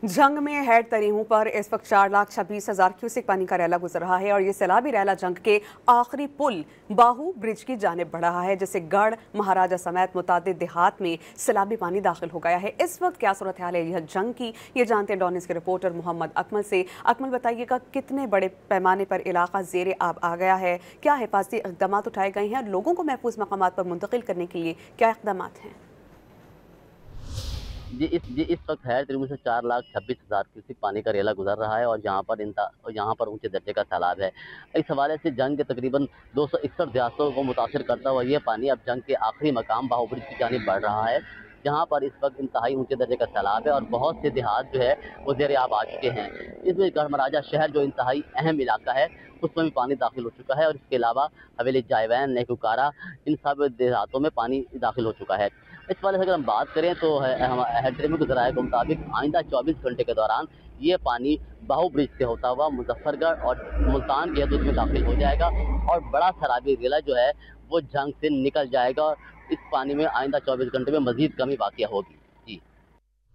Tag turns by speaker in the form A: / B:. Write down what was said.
A: जंग में हेड तरीमू पर इस वक्त 4,26,000 क्यूसेक पानी का रैला गुजर रहा है और ये सैलाबी रैला जंग के आखिरी पुल बाहू ब्रिज की जानिब बढ़ रहा है, जिससे गढ़ महाराजा समेत मुतादिद देहात में सैलाबी पानी दाखिल हो गया है। इस वक्त क्या सूरत हाल है यह जंग की, ये जानते हैं डॉनिस के रिपोर्टर मोहम्मद अकमल से। अकमल, बताइएगा कितने बड़े पैमाने पर इलाका जेर आब आ गया है, क्या हिफाजती इकदाम उठाए गए हैं, लोगों को महफूज मकामात पर मुंतकिल करने के लिए क्या इकदाम हैं?
B: इस वक्त है तरीबन से 4,26,000 क्यूसेक पानी का रेला गुजर रहा है और यहाँ पर ऊंचे दर्जे का तालाब है। इस हवाले से जंग के तकरीबन 261 रियासतों को मुतासर करता हुआ ये पानी अब जंग के आखिरी मकाम बाहू ब्रिज की जानिब बढ़ रहा है, जहाँ पर इस वक्त इंतहाई ऊंचे दर्जे का तालाब है और बहुत से देहात जो है वो ज़ेर आब आ चुके हैं। इसमें गढ़ महाराजा शहर जो इंतहाई अहम इलाका है उसमें भी पानी दाखिल हो चुका है और इसके अलावा हवेली जायवैन, नेकुकारा, इन सब देहातों में पानी दाखिल हो चुका है। इस वाले से अगर हम बात करें तो हेडरेमो के ज़राए के मुताबिक आइंदा 24 घंटे के दौरान ये पानी बाहू ब्रिज से होता हुआ मुजफ्फरगढ़ और मुल्तान की हदूद में दाखिल हो जाएगा और बड़ा सराबी रेला जो है वो जंग से निकल जाएगा और इस पानी में आइंदा 24 घंटे में मजीद कमी वाक़या होगी।